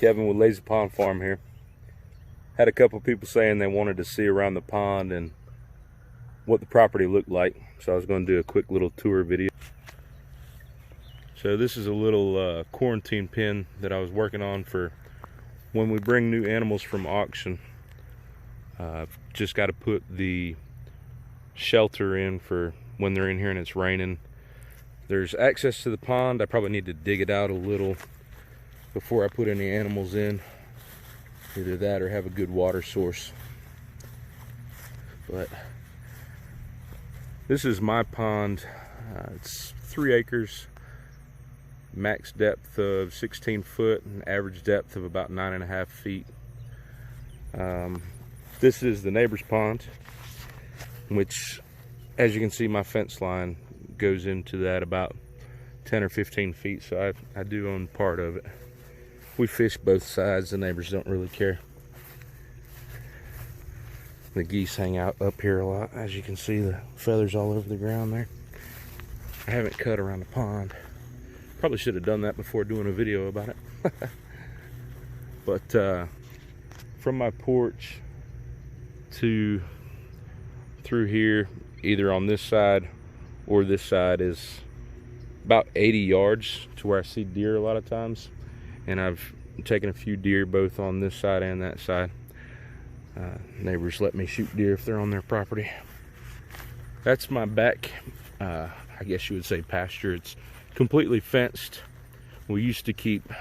Kevin with Lazy Pond Farm here. Had a couple people saying they wanted to see around the pond and what the property looked like, so I was going to do a quick little tour video. So this is a little quarantine pen that I was working on for when we bring new animals from auction. I've just got to put the shelter in for when they're in here and it's raining. There's access to the pond. I probably need to dig it out a little before I put any animals in. Either that or have a good water source. But this is my pond. It's 3 acres, max depth of 16 foot and average depth of about 9.5 feet. This is the neighbor's pond, which, as you can see, my fence line goes into that about 10 or 15 feet, so I do own part of it. We fish both sides. The neighbors don't really care. The geese hang out up here a lot. As you can see, the feathers all over the ground there. I haven't cut around the pond. Probably should have done that before doing a video about it. But from my porch to through here, either on this side or this side, is about 80 yards to where I see deer a lot of times. And I've taken a few deer both on this side and that side. Neighbors let me shoot deer if they're on their property. That's my back, I guess you would say, pasture. It's completely fenced. We used to keep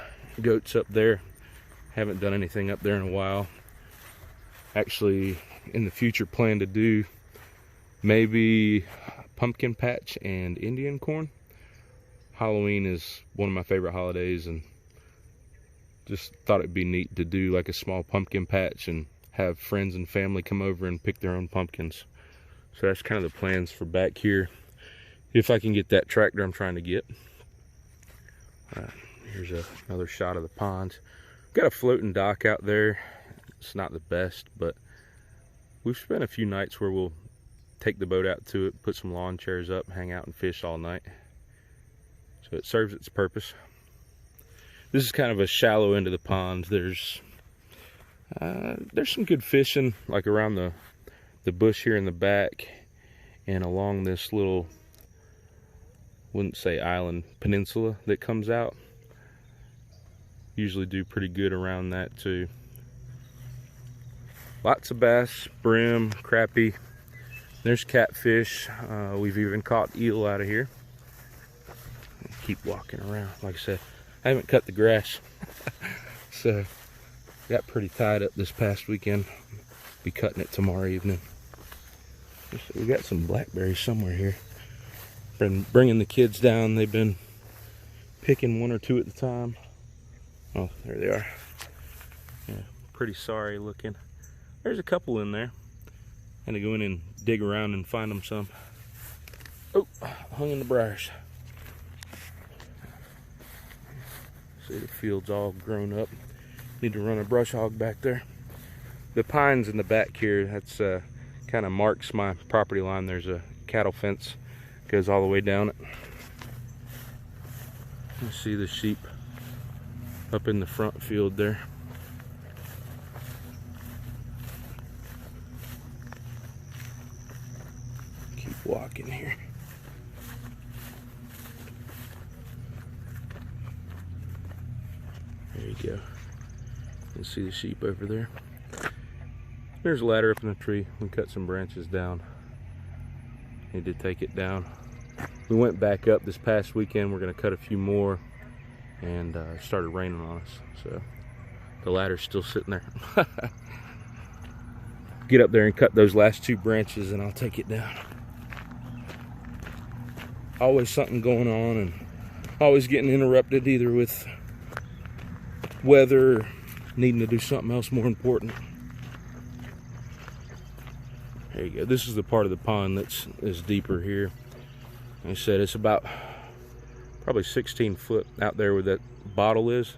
goats up there. Haven't done anything up there in a while. Actually, in the future, plan to do maybe pumpkin patch and Indian corn. Halloween is one of my favorite holidays, and just thought it'd be neat to do like a small pumpkin patch and have friends and family come over and pick their own pumpkins. So that's kind of the plans for back here, if I can get that tractor I'm trying to get. Here's another shot of the pond. Got a floating dock out there. It's not the best, but we've spent a few nights where we'll take the boat out to it, put some lawn chairs up, hang out and fish all night. So it serves its purpose. This is kind of a shallow end of the pond. There's some good fishing, like around the bush here in the back and along this little, wouldn't say island, peninsula that comes out. Usually do pretty good around that too. Lots of bass, brim, crappie. There's catfish. We've even caught eel out of here. Keep walking around. Like I said, I haven't cut the grass. So got pretty tied up this past weekend. Be cutting it tomorrow evening. We got some blackberries somewhere here. Been bringing the kids down. They've been picking 1 or 2 at a time. Oh, there they are. Yeah, pretty sorry looking. There's a couple in there. Had to go in and dig around and find them some. Oh, hung in the briars. See, the field's all grown up. Need to run a brush hog back there. The pines in the back here, that's kind of marks my property line. There's a cattle fence, goes all the way down it. You see the sheep up in the front field there. Keep walking here. There you go. You can see the sheep over there. There's a ladder up in the tree. We cut some branches down. Need to take it down. We went back up this past weekend. We're going to cut a few more, and it started raining on us. So the ladder's still sitting there. Get up there and cut those last 2 branches and I'll take it down. Always something going on, and always getting interrupted, either with weather or needing to do something else more important. There you go. This is the part of the pond that's deeper here. Like I said, it's about probably 16 foot out there where that bottle is.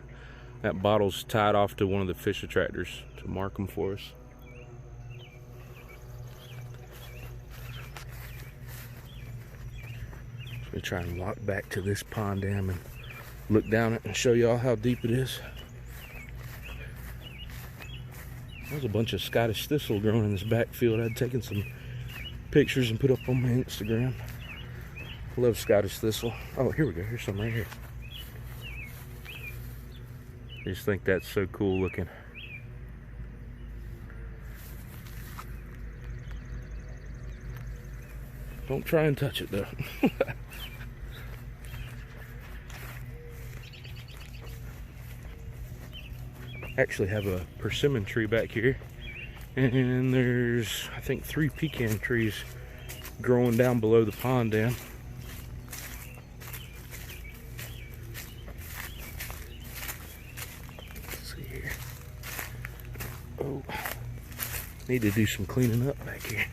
That bottle's tied off to one of the fish attractors to mark them for us. So we try and walk back to this pond dam and look down it and show y'all how deep it is. There's a bunch of Scottish thistle growing in this backfield. I'd taken some pictures and put up on my Instagram. I love Scottish thistle. Oh, here we go. Here's some right here. I just think that's so cool looking. Don't try and touch it though. Actually have a persimmon tree back here, and there's I think 3 pecan trees growing down below the pond dam. Let's see here. Oh, need to do some cleaning up back here.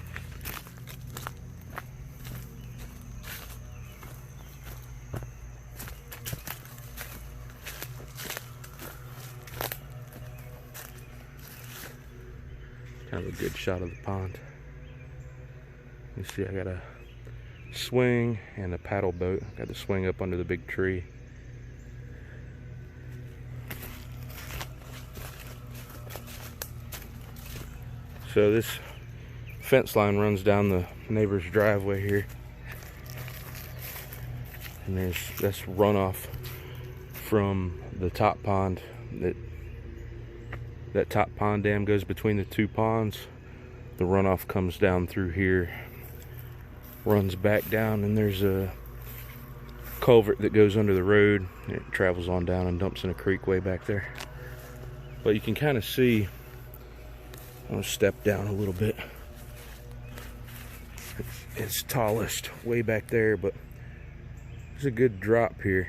Kind of a good shot of the pond. You see I got a swing and a paddle boat. Got the swing up under the big tree. So this fence line runs down the neighbor's driveway here. And that's runoff from the top pond. That top pond dam goes between the 2 ponds. The runoff comes down through here, runs back down, and there's a culvert that goes under the road. It travels on down and dumps in a creek way back there. But you can kind of see, I'm gonna step down a little bit. It's tallest way back there, but there's a good drop here.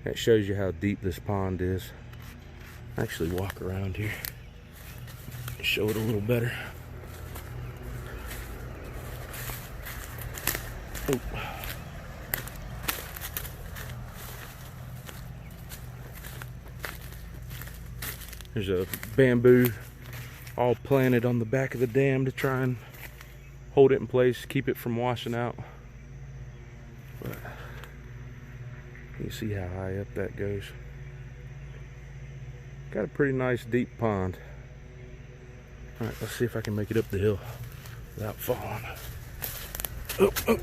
That shows you how deep this pond is. Actually walk around here, show it a little better. Oh. There's a bamboo all planted on the back of the dam to try and hold it in place, keep it from washing out. But you see how high up that goes. Got a pretty nice deep pond. All right, let's see if I can make it up the hill without falling. Oh, oh.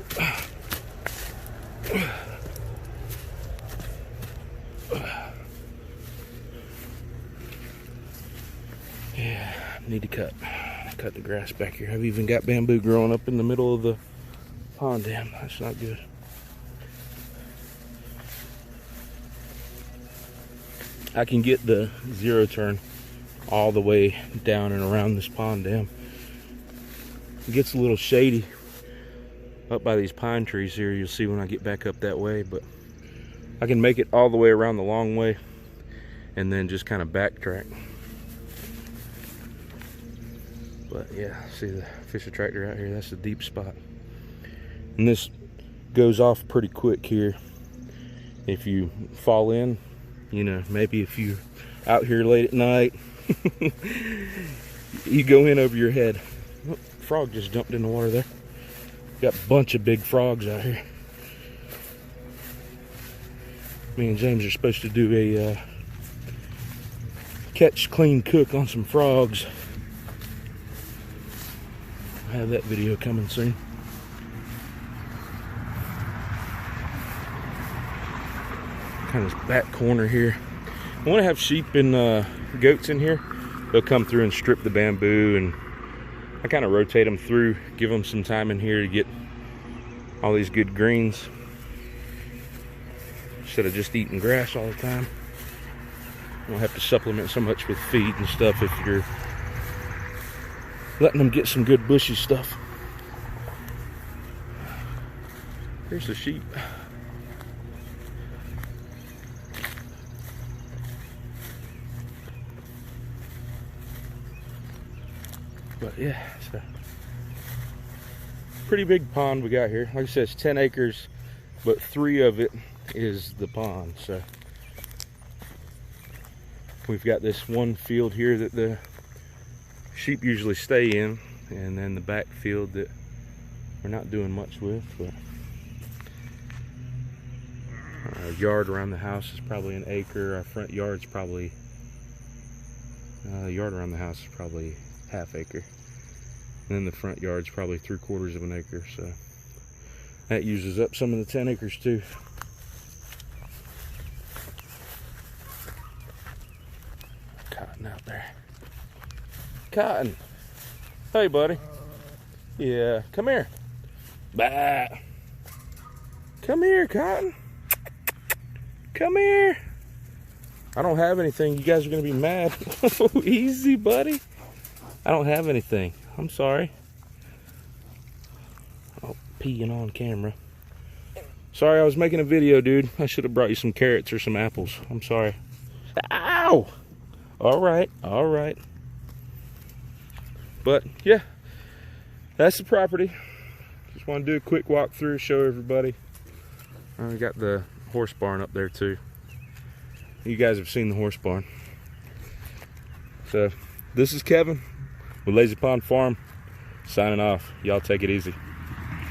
Yeah, need to cut the grass back here. I've even got bamboo growing up in the middle of the pond dam. That's not good. I can get the 0 turn all the way down and around this pond dam. It gets a little shady up by these pine trees here. You'll see when I get back up that way, but I can make it all the way around the long way and then just kind of backtrack. But yeah, see the fisher tractor out here, that's a deep spot. And this goes off pretty quick here. If you fall in, you know, maybe if you're out here late at night, you go in over your head. Oh, frog just jumped in the water there. Got a bunch of big frogs out here. Me and James are supposed to do a catch, clean, cook on some frogs. I'll have that video coming soon. Kind of back corner here. I want to have sheep and goats in here. They'll come through and strip the bamboo, and I kind of rotate them through, give them some time in here to get all these good greens instead of just eating grass all the time. You don't have to supplement so much with feed and stuff if you're letting them get some good bushy stuff. Here's the sheep. But yeah, it's a pretty big pond we got here. Like I said, it's 10 acres, but 3 of it is the pond. So we've got this one field here that the sheep usually stay in, and then the back field that we're not doing much with. But our yard around the house is probably an acre. Our front yard's probably the yard around the house is probably half acre. And then the front yard's probably 3/4 of an acre, so that uses up some of the 10 acres too. Cotton out there. Cotton. Hey, buddy. Yeah, come here. Bah. Come here, Cotton. Come here. I don't have anything. You guys are going to be mad. Easy, buddy. I don't have anything. I'm sorry. Oh, peeing on camera. Sorry, I was making a video, dude. I should have brought you some carrots or some apples. I'm sorry. Ow! All right, all right. But, yeah, that's the property. Just want to do a quick walkthrough, show everybody. We got the horse barn up there, too. You guys have seen the horse barn. So, this is Kevin with Lazy Pond Farm, signing off. Y'all take it easy.